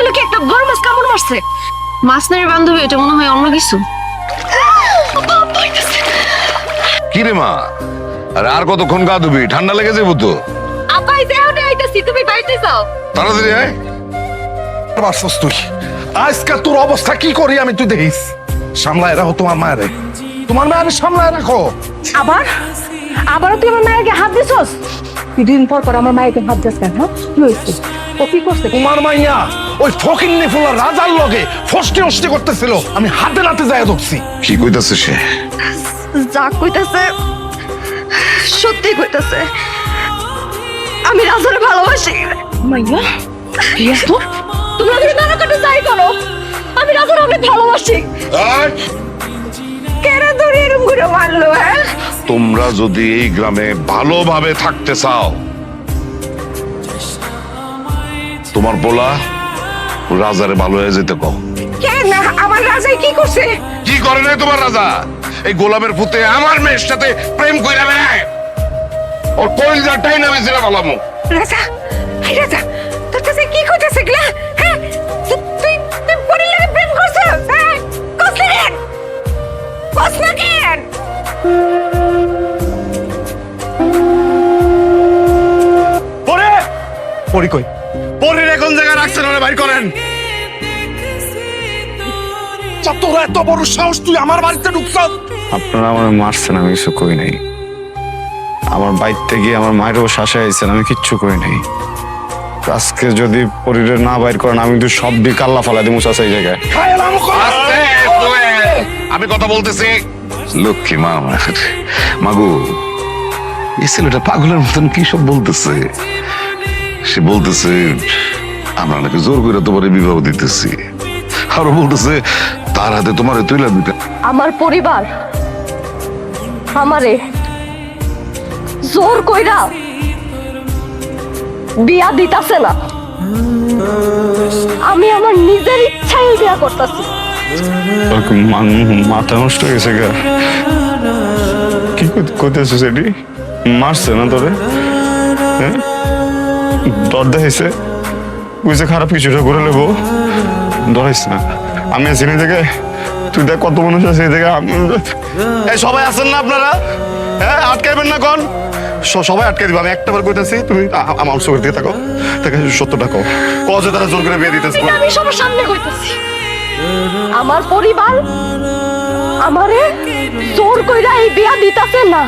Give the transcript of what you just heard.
হলো কি একটা বড় মাছ কামড় মারছে। মাছ নারী বান্ধবী, এটা মনে হয় অন্য কিছু। কি রে মা, আরে আর কতক্ষণ গা ধুবি? ঠান্ডা লেগে যাবো তো। আপা এই যে আমি আইতাছি, তুমি বাইরে যাও। তাড়াতাড়ি আয়। বাসস তুই আজকে তোর অবস্থা কি করি আমি, তুই দেখিস। সামলায় রাখো তোমার মায়েরে, তোমার মায়ের সামলায় রাখো। আবারও তুই আমার মায়ের হাত দিছস? তুই দিন পর পর আমার মায়ের হাত দিস কেন? কি হয়েছে? ও কি করছে? তোমার মাইয়া ওই ফকিন্নি ফুলা রাজার লগে ফষ্টি অষ্টি করতেছিল, আমি হাতে নাতে যায় ধরছি। কি কইতাছে সে? যা কইতাছে সত্যি কইতাছে। আমি রাজারে ভালোবাসি। মাইয়া কি তোর? তোমরা যদি নানা কাটে যাই করো, আমি রাজারে অনেক ভালোবাসি। কেন তোর এরকম করে মারলো? হ্যাঁ, তোমরা যদি এই গ্রামে ভালোভাবে থাকতে চাও, তোমার বলা রাজারে ভালো হয়ে যেতে কও। কেন আমার রাজাই কি করছে? কি করে নাই তোমার রাজা? এই গোলামের পুতে আমার মেয়ের সাথে প্রেম কইরা বেড়ায়। ওর কইলজাটাই নামে ছিল ভালামু। রাজা, এই রাজা তোর কাছে কি কইতাছে গলা? হ্যাঁ, তুই পরির লাগে প্রেম করছিস? হ্যাঁ, কসলেন কসলেন। পরে পরি কই? পরির কোন জায়গায় রাখছেন, ওরে বাইর করেন। তোর এত বড় সাহস, তুই আমার বাড়িতে ঢুকছস? আপনারা আমার মারছেন, আমি কিছু কই নাই। আমার বাইতে গিয়ে আমার মায়েরও শ্বাসে আইছেন, আমি কিচ্ছু কই নাই। আজকে যদি পরিরে না বাইর করেন, আমি কিন্তু সব দিক আল্লাহ ফালা দিমু চাচা এই জায়গায়। আমি কথা বলতেছি। লক্ষ্মী মা আমার মাগু, এই ছেলেটা পাগলের মতন কি সব বলতেছে। সে বলতেছে আমরা নাকি জোর করে তোমার বিবাহ দিতেছি, আরো বলতেছে তার হাতে তোমার তুইলা দিতে। আমার পরিবার আমারে জোর কইরা বিয়া দিতাছে না, আমি আমার নিজের ইচ্ছায় বিয়া করতেছি। মাথা নষ্ট হয়ে গেছে গা। কি করতেছো সেটি? মারছে না তোরে? হ্যাঁ, ডর দেখাইছে, বুঝছে খারাপ কিছুটা করে নেবো। ডরাইস না, আমি আছি না দেখে। তুই দেখ কত মানুষ আছে এই দেখে। এই সবাই আছেন না আপনারা? হ্যাঁ, আটকাইবেন না কোন? সবাই আটকাই দিবে। আমি একটা বার কইতাছি, তুমি আমার চোখের দিকে তাকাও, তাকে সত্যটা কও। কজে তারা জোর করে বিয়ে দিতেছে? এটা আমি সবার সামনে কইতাছি, আমার পরিবার আমারে জোর কইরা এই বিয়া দিতাছে না।